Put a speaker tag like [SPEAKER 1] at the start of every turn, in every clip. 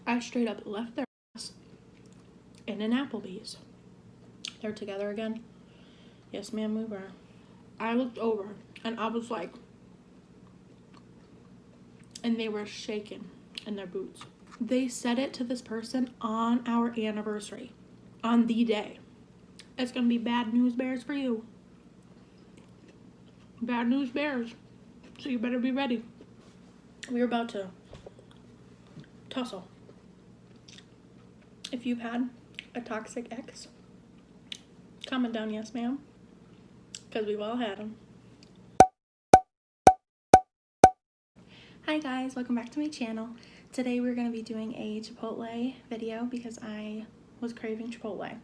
[SPEAKER 1] I straight up left their ass in an Applebee's. They're together again. Yes, ma'am, we were. I looked over and I was like, and they were shaking in their boots. They said it to this person on our anniversary, on the day. It's gonna be bad news bears for you. Bad news bears. So you better be ready. We're about to tussle. If you've had a toxic ex, comment down yes ma'am, because we've all had them. Hi guys, welcome back to my channel. Today we're going to be doing a Chipotle video because I was craving Chipotle.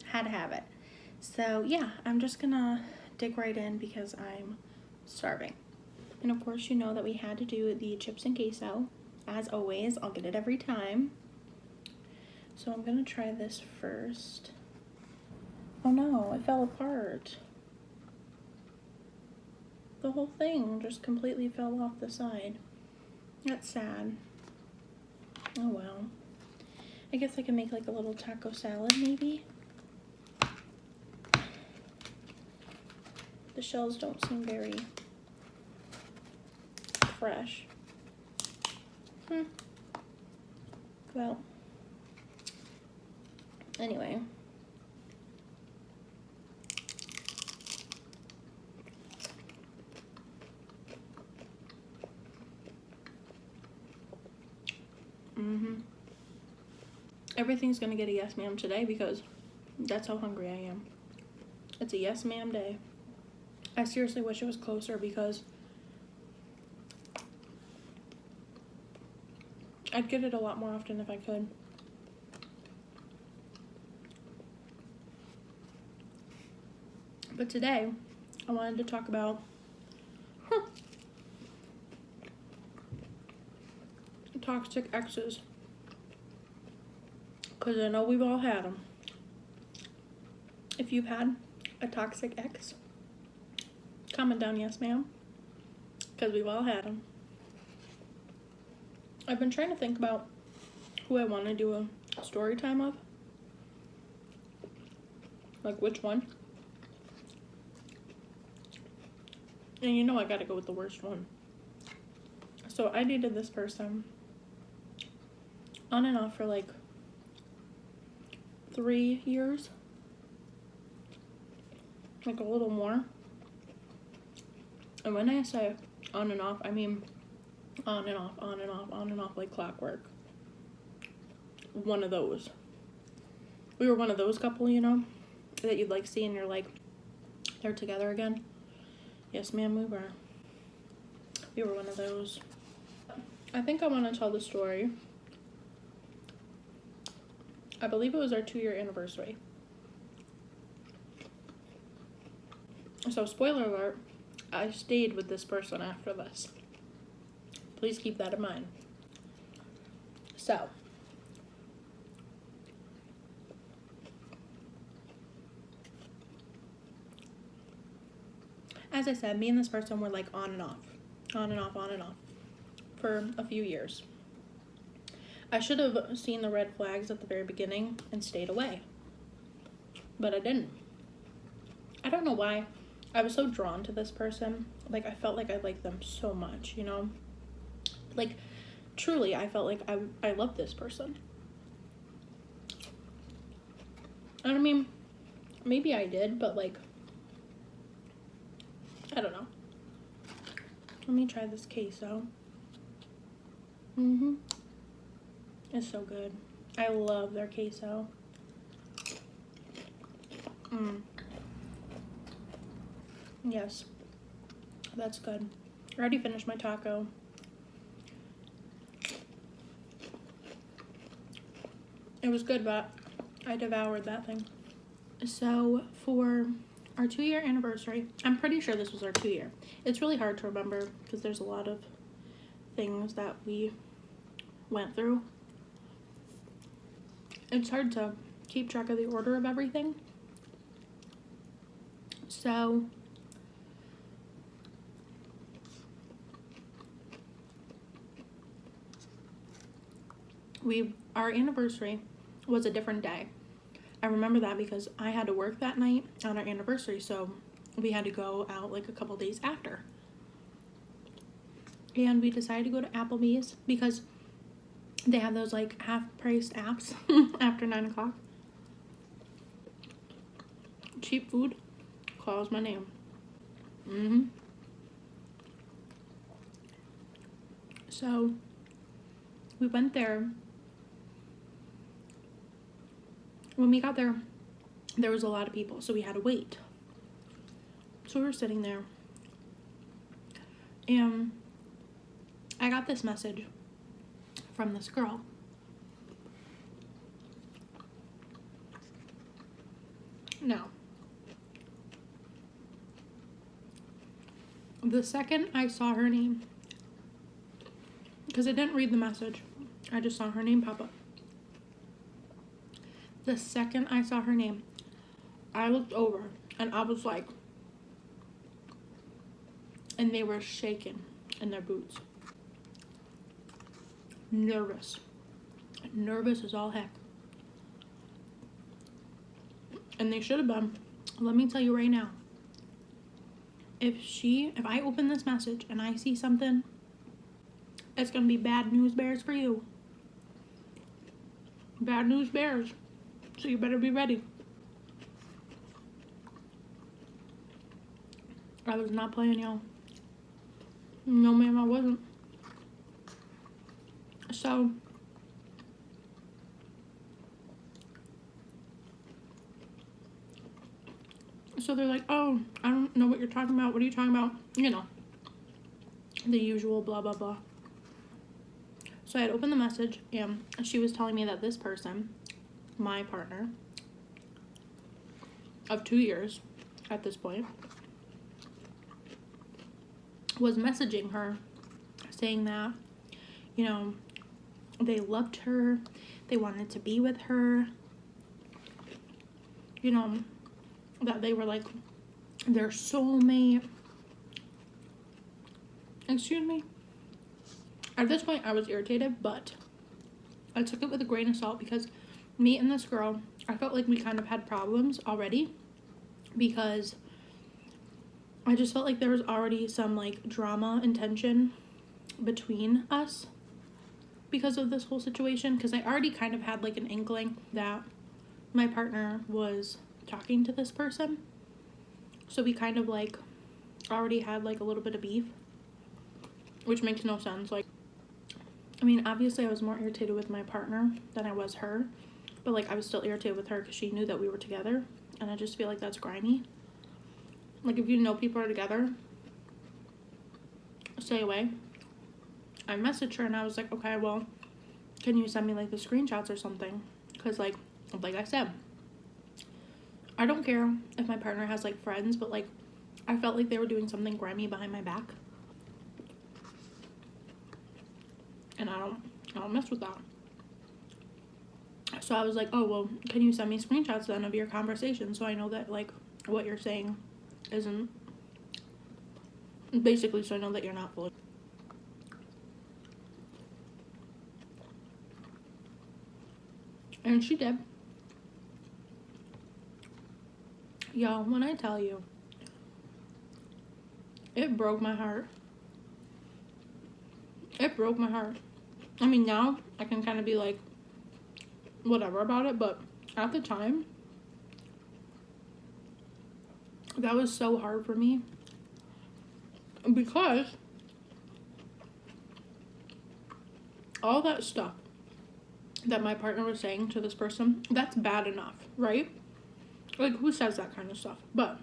[SPEAKER 1] Had to have it. So yeah, I'm just gonna dig right in because I'm starving. And of course you know that we had to do the chips and queso. As always, I'll get it every time. So I'm gonna try this first. Oh no, it fell apart. The whole thing just completely fell off the side. That's sad. Oh well. I guess I can make like a little taco salad maybe. The shells don't seem very fresh. Well, anyway. Everything's gonna get a yes ma'am today because that's how hungry I am. It's a yes ma'am day. I seriously wish it was closer because I'd get it a lot more often if I could. But today, I wanted to talk about toxic exes. Because I know we've all had them. If you've had a toxic ex, comment down yes ma'am, because we've all had them. I've been trying to think about who I want to do a story time of. Like which one. And you know I gotta go with the worst one. So I dated this person on and off for like 3 years. Like a little more. And when I say on and off, I mean on and off, on and off, on and off like clockwork. One of those. We were one of those couple, you know, that you'd like see and you're like, they're together again. Yes ma'am, we were. We were one of those. I think I want to tell the story. I believe it was our 2-year anniversary. So spoiler alert, I stayed with this person after this. Please keep that in mind. So, as I said, me and this person were like on and off, on and off, on and off for a few years. I should have seen the red flags at the very beginning and stayed away, but I didn't. I don't know why. I was so drawn to this person. Like, I felt like I liked them so much, you know? Like, truly, I felt like I loved this person. And I mean, maybe I did, but like, I don't know. Let me try this queso. It's so good. I love their queso. Yes, that's good. I already finished my taco. It was good, but I devoured that thing. So for our 2-year anniversary, I'm pretty sure this was our 2-year. It's really hard to remember because there's a lot of things that we went through. It's hard to keep track of the order of everything. So our anniversary was a different day. I remember that because I had to work that night on our anniversary, so we had to go out like a couple days after. And we decided to go to Applebee's because they have those like half-priced apps after 9 o'clock. Cheap food calls my name. So we went there. When we got there, there was a lot of people, so we had to wait. So we were sitting there, and I got this message from this girl. Now, the second I saw her name, because I didn't read the message, I just saw her name pop up. The second I saw her name, I looked over and I was like, and they were shaking in their boots. Nervous. Nervous as all heck. And they should have been. Let me tell you right now. If I open this message and I see something, it's gonna be bad news bears for you. Bad news bears. So you better be ready. I was not playing, y'all. No, ma'am, I wasn't. So they're like, oh, I don't know what you're talking about. What are you talking about? You know, the usual blah, blah, blah. So I had opened the message, and she was telling me that this person, my partner of 2 years at this point, was messaging her saying that, you know, they loved her, they wanted to be with her, you know, that they were like their soulmate. Excuse me. At this point, I was irritated, but I took it with a grain of salt because me and this girl, I felt like we kind of had problems already because I just felt like there was already some like drama and tension between us because of this whole situation, because I already kind of had like an inkling that my partner was talking to this person. So we kind of like already had like a little bit of beef, which makes no sense. Like, I mean, obviously I was more irritated with my partner than I was her, but like I was still irritated with her because she knew that we were together, and I just feel like that's grimy. Like, if you know people are together, stay away. I messaged her and I was like, okay, well, can you send me like the screenshots or something? Because like I said, I don't care if my partner has like friends, but like I felt like they were doing something grimy behind my back, and I don't mess with that. So I was like, oh, well, can you send me screenshots then of your conversation so I know that like what you're saying isn't, basically, so I know that you're not full. And she did. Y'all, when I tell you, it broke my heart. It broke my heart. I mean, now I can kind of be like, whatever about it, but at the time, that was so hard for me because all that stuff that my partner was saying to this person, that's bad enough, right? Like, who says that kind of stuff? But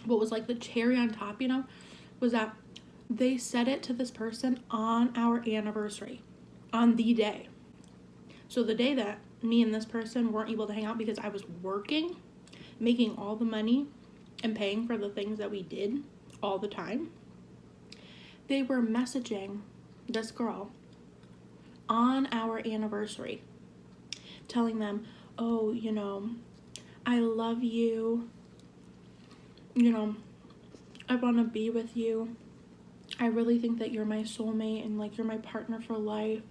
[SPEAKER 1] what was like the cherry on top, you know, was that they said it to this person on our anniversary, on the day. So the day that me and this person weren't able to hang out because I was working, making all the money and paying for the things that we did all the time, they were messaging this girl on our anniversary, telling them, oh, you know, I love you, you know, I want to be with you, I really think that you're my soulmate and like you're my partner for life,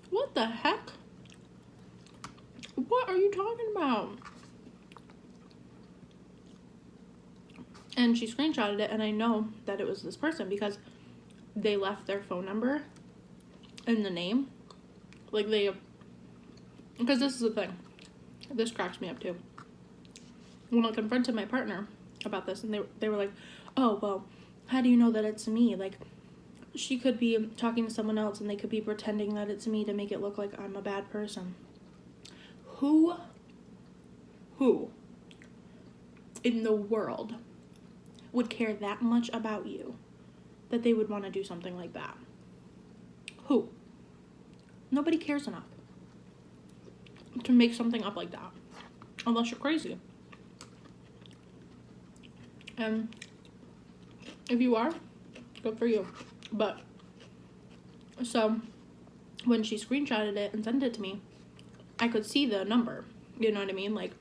[SPEAKER 1] What the heck? What are you talking about? And she screenshotted it, and I know that it was this person because they left their phone number in the name. Like because this is the thing. This cracks me up too. When I confronted my partner about this, and they were like, oh, well, how do you know that it's me? Like, she could be talking to someone else, and they could be pretending that it's me to make it look like I'm a bad person. Who in the world would care that much about you that they would want to do something like that? Who? Nobody cares enough to make something up like that, unless you're crazy. And if you are, good for you. But so when she screenshotted it and sent it to me, I could see the number, you know what I mean? Like,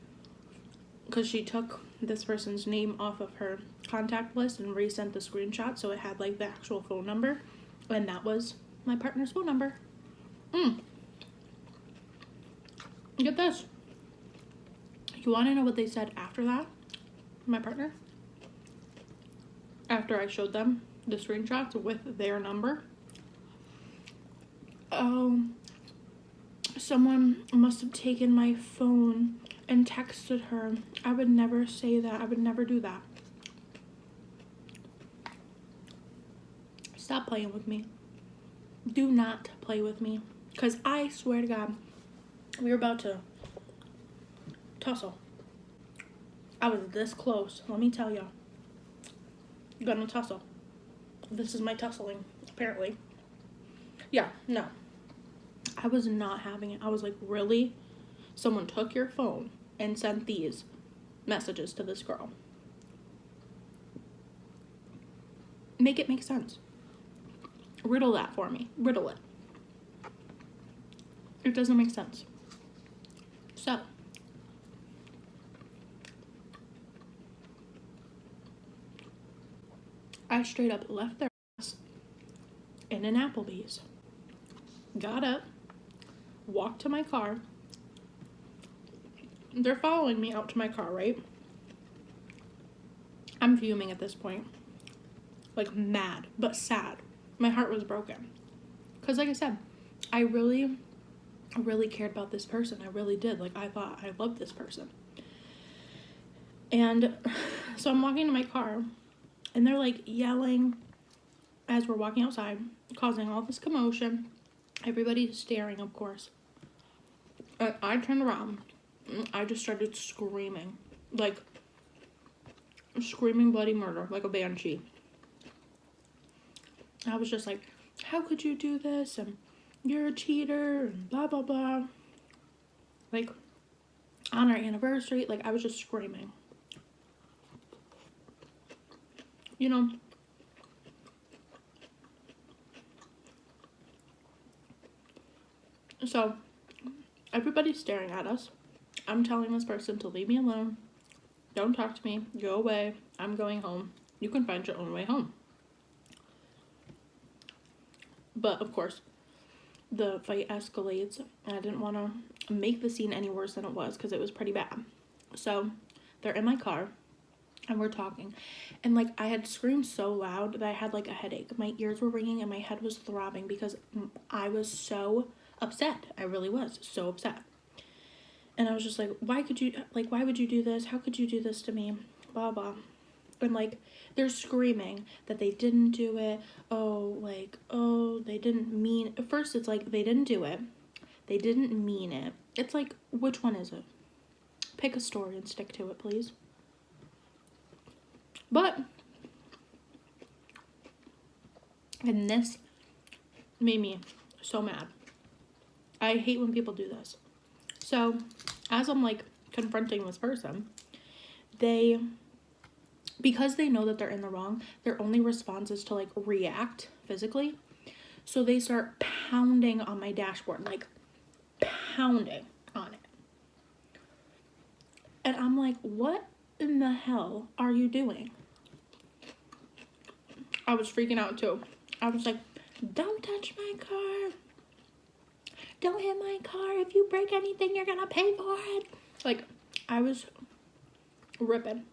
[SPEAKER 1] because she took this person's name off of her contact list and resent the screenshot, so it had like the actual phone number, and that was my partner's phone number. Get this. You want to know what they said after that? My partner? After I showed them the screenshots with their number. Someone must have taken my phone and texted her. I would never say that. I would never do that. Stop playing with me. Do not play with me. Because I swear to God, we were about to tussle. I was this close. Let me tell y'all. Gonna tussle. This is my tussling, apparently. Yeah, no. I was not having it. I was like, really? Someone took your phone and sent these messages to this girl. Make it make sense. Riddle that for me. Riddle it. It doesn't make sense. So, I straight up left their ass in an Applebee's. Got up, walked to my car. They're following me out to my car, right? I'm fuming at this point. Like, mad, but sad. My heart was broken. Because, like I said, I really cared about this person. I really did. Like, I thought I loved this person. And so I'm walking to my car, and they're, like, yelling as we're walking outside, causing all this commotion. Everybody's staring, of course. And I turned around. I just started screaming. Like, screaming bloody murder, like a banshee. I was just like, how could you do this? And you're a cheater, and blah, blah, blah. Like, on our anniversary, like, I was just screaming. You know, so everybody's staring at us. I'm telling this person to leave me alone. Don't talk to me. Go away. I'm going home. You can find your own way home. But, of course, the fight escalates. And I didn't want to make the scene any worse than it was because it was pretty bad. So, they're in my car. And we're talking. And, like, I had screamed so loud that I had, like, a headache. My ears were ringing and my head was throbbing because I was so upset. I really was so upset. And I was just like, why would you do this? How could you do this to me? Blah, blah. And, like, they're screaming that they didn't do it. They didn't mean... At first, it's like, they didn't do it. They didn't mean it. It's like, which one is it? Pick a story and stick to it, please. But, and this made me so mad. I hate when people do this. So, as I'm, like, confronting this person, because they know that they're in the wrong, their only response is to, like, react physically. So they start pounding on my dashboard, like, pounding on it. And I'm like, what in the hell are you doing? I was freaking out too. I was like, don't touch my car. don't hit my car. If you break anything, you're gonna pay for it. Like, I was ripping.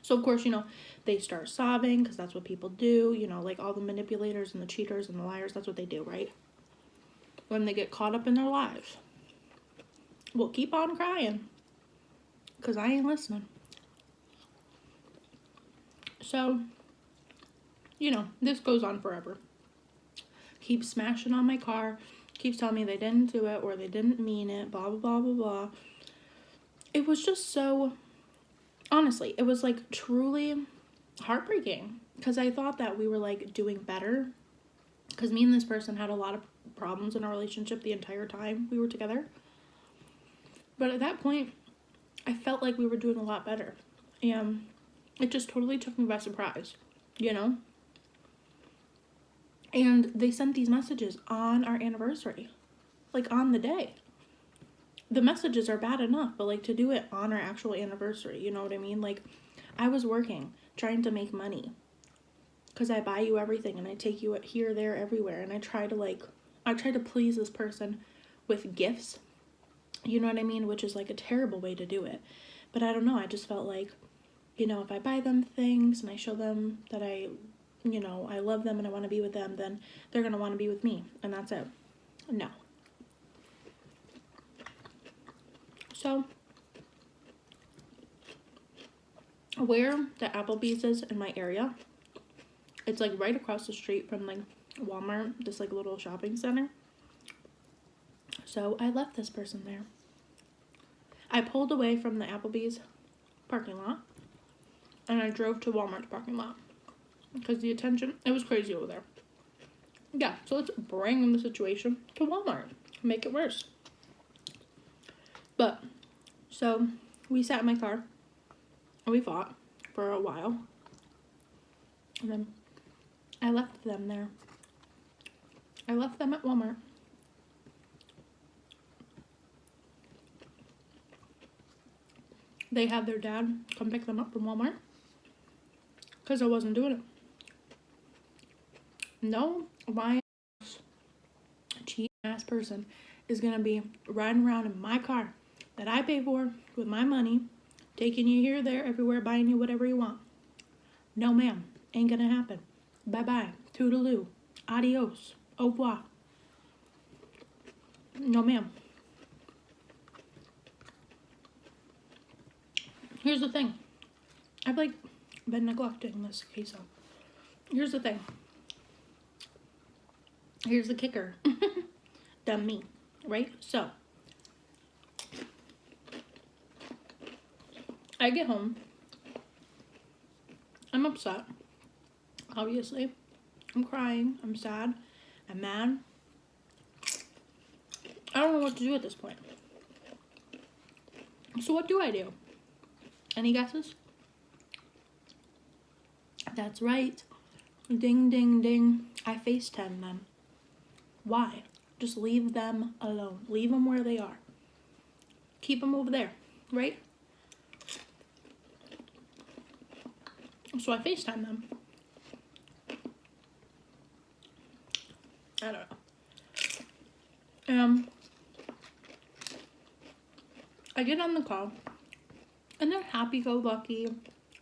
[SPEAKER 1] So, of course, you know, they start sobbing because that's what people do. You know, like all the manipulators and the cheaters and the liars, that's what they do, right? When they get caught up in their lives. Well, keep on crying because I ain't listening. So, you know, this goes on forever. Keeps smashing on my car. Keeps telling me they didn't do it or they didn't mean it. Blah, blah, blah, blah, blah. It was just so... Honestly, it was like truly heartbreaking because I thought that we were like doing better because me and this person had a lot of problems in our relationship the entire time we were together. But at that point, I felt like we were doing a lot better. And it just totally took me by surprise, you know? And they sent these messages on our anniversary, like on the day. The messages are bad enough, but like to do it on our actual anniversary, you know what I mean? Like, I was working, trying to make money because I buy you everything and I take you here, there, everywhere. And I try to please this person with gifts, you know what I mean? Which is like a terrible way to do it. But I don't know, I just felt like, you know, if I buy them things and I show them that I love them and I want to be with them, then they're going to want to be with me. And that's it. No. So, where the Applebee's is in my area, it's like right across the street from like Walmart, this like little shopping center. So I left this person there. I pulled away from the Applebee's parking lot and I drove to Walmart's parking lot because the attention, it was crazy over there. Yeah, so let's bring the situation to Walmart, make it worse. But, so we sat in my car and we fought for a while. And then I left them there. I left them at Walmart. They had their dad come pick them up from Walmart because I wasn't doing it. No, my cheap ass person is going to be riding around in my car that I pay for with my money, taking you here, there, everywhere, buying you whatever you want. No, ma'am. Ain't gonna happen. Bye-bye. Toodaloo. Adios. Au revoir. No, ma'am. Here's the thing. I've, like, been neglecting this queso. Here's the thing. Here's the kicker. Dumb me. Right? So, I get home. I'm upset. Obviously. I'm crying. I'm sad. I'm mad. I don't know what to do at this point. So what do I do? Any guesses? That's right. Ding, ding, ding. I FaceTime them. Why? Just leave them alone. Leave them where they are. Keep them over there, right? So I FaceTime them. I don't know. I get on the call, and they're happy-go-lucky,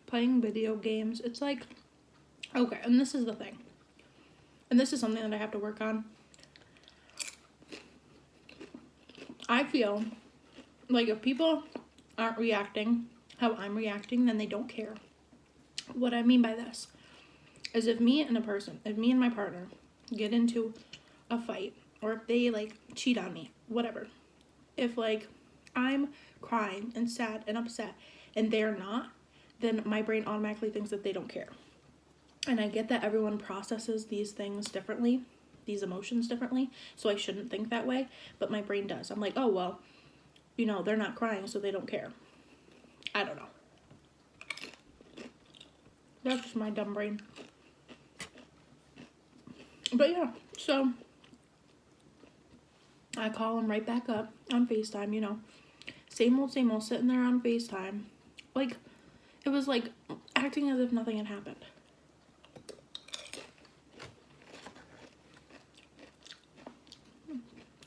[SPEAKER 1] playing video games. It's like, okay, and this is the thing. And this is something that I have to work on. I feel like if people aren't reacting how I'm reacting, then they don't care. What I mean by this is if me and my partner get into a fight, or if they like cheat on me, whatever, if like I'm crying and sad and upset and they're not, then my brain automatically thinks that they don't care. And I get that everyone processes these things differently, these emotions differently, so I shouldn't think that way, but my brain does. I'm like, oh, well, you know, they're not crying, so they don't care. I don't know. That's just my dumb brain. But yeah, so I call them right back up on FaceTime, you know. Same old, sitting there on FaceTime. Like, it was like acting as if nothing had happened.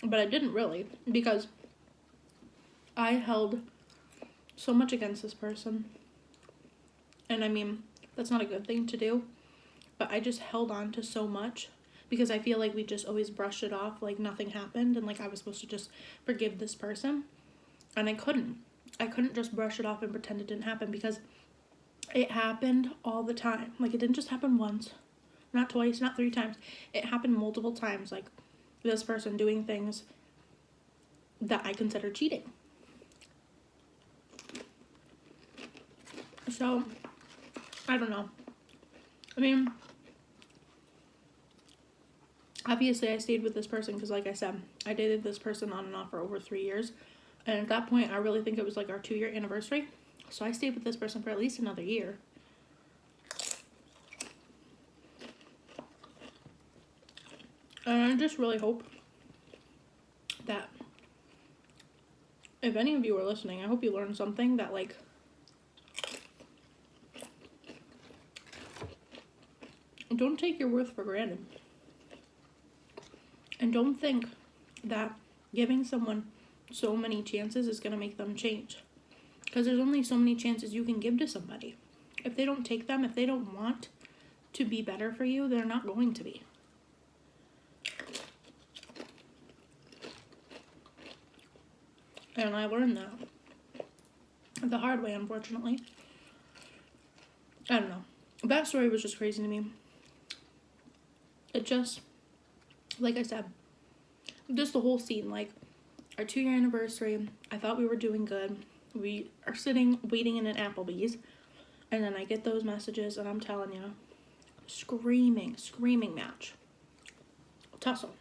[SPEAKER 1] But I didn't really, because I held so much against this person. And I mean, that's not a good thing to do, but I just held on to so much because I feel like we just always brushed it off like nothing happened, and like I was supposed to just forgive this person. And I couldn't. I couldn't just brush it off and pretend it didn't happen, because it happened all the time. Like, it didn't just happen once, not twice, not 3 times. It happened multiple times, like this person doing things that I consider cheating. So, I don't know. I mean, obviously I stayed with this person because, like I said, I dated this person on and off for over 3 years. And at that point, I really think it was like our 2-year anniversary. So I stayed with this person for at least another year. And I just really hope that if any of you are listening, I hope you learned something, that like, don't take your worth for granted. And don't think that giving someone so many chances is going to make them change. Because there's only so many chances you can give to somebody. If they don't take them, if they don't want to be better for you, they're not going to be. And I learned that the hard way, unfortunately. I don't know. That story was just crazy to me. It just, like I said, just the whole scene, like, our 2-year anniversary, I thought we were doing good. We are sitting, waiting in an Applebee's, and then I get those messages, and I'm telling you, screaming match. Tussle.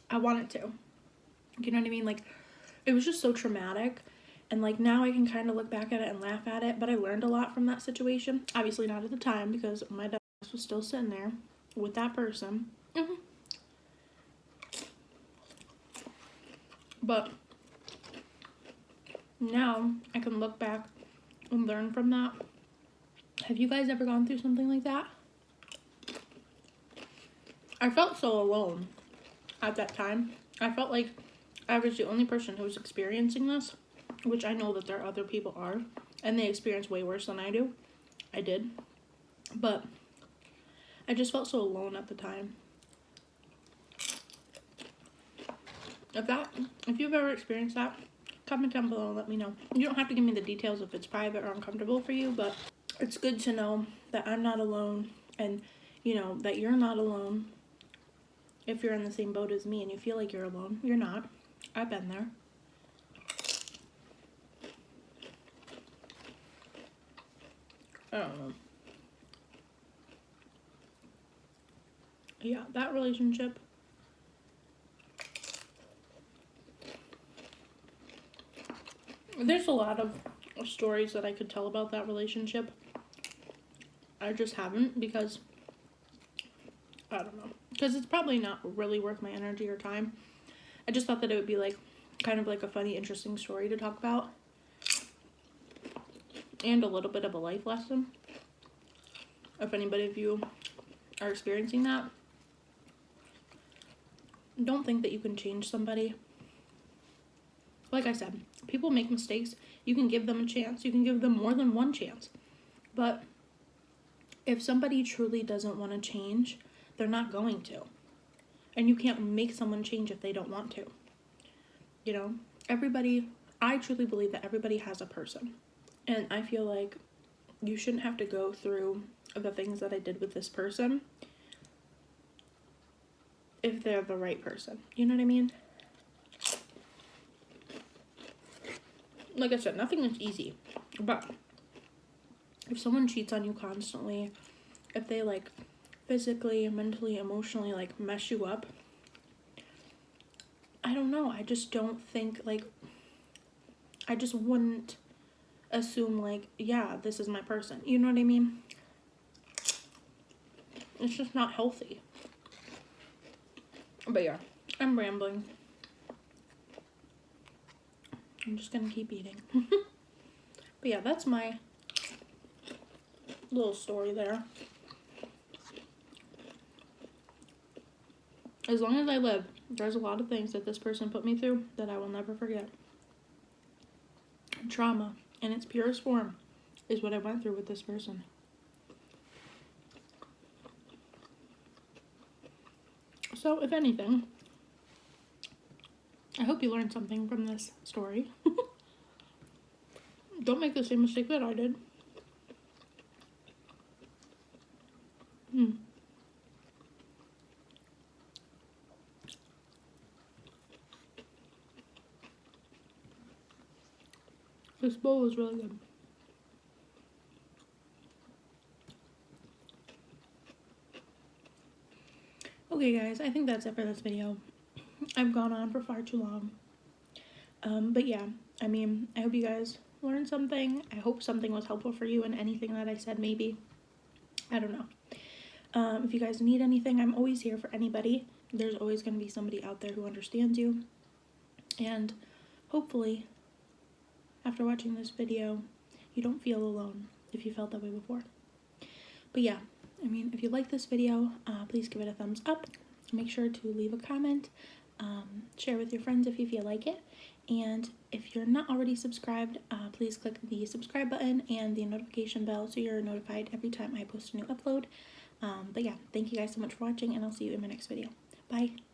[SPEAKER 1] I wanted to. You know what I mean? Like, it was just so traumatic, and like, now I can kind of look back at it and laugh at it, but I learned a lot from that situation. Obviously not at the time, because my dad was still sitting there with that person. But now I can look back and learn from that. Have you guys ever gone through something like that? I felt so alone at that time. I felt like I was the only person who was experiencing this, which I know that there are other people are, and they experience way worse than I do. I did. But I just felt so alone at the time. If you've ever experienced that, comment down below and let me know. You don't have to give me the details if it's private or uncomfortable for you, but it's good to know that I'm not alone, and you know that you're not alone. If you're in the same boat as me and you feel like you're alone, you're not. I've been there. I don't know. Yeah, that relationship. There's a lot of stories that I could tell about that relationship. I just haven't, because I don't know. Because it's probably not really worth my energy or time. I just thought that it would be like kind of like a funny, interesting story to talk about. And a little bit of a life lesson. If anybody of you are experiencing that, don't think that you can change somebody. Like I said, people make mistakes. You can give them a chance. You can give them more than one chance. But if somebody truly doesn't want to change, they're not going to. And you can't make someone change if they don't want to. You know, I truly believe that everybody has a person. And I feel like you shouldn't have to go through the things that I did with this person if they're the right person. You know what I mean? Like I said, nothing is easy. But if someone cheats on you constantly, if they like physically, mentally, emotionally like mess you up, I don't know. I just don't think like, I just wouldn't assume like, yeah, this is my person. You know what I mean? It's just not healthy. But yeah, I'm rambling. I'm just gonna keep eating. But yeah, that's my little story there. As long as I live, There's a lot of things that this person put me through that I will never forget. Trauma in its purest form is what I went through with this person. So, if anything, I hope you learned something from this story. Don't make the same mistake that I did. This bowl is really good. Okay guys, I think that's it for this video. I've gone on for far too long. But yeah, I mean, I hope you guys learned something. I hope something was helpful for you in anything that I said, maybe. I don't know. If you guys need anything, I'm always here for anybody. There's always going to be somebody out there who understands you. And hopefully, after watching this video, you don't feel alone if you felt that way before. But yeah, I mean, if you like this video, please give it a thumbs up. Make sure to leave a comment. Share with your friends if you feel like it. And if you're not already subscribed, please click the subscribe button and the notification bell so you're notified every time I post a new upload. But yeah, thank you guys so much for watching, and I'll see you in my next video. Bye!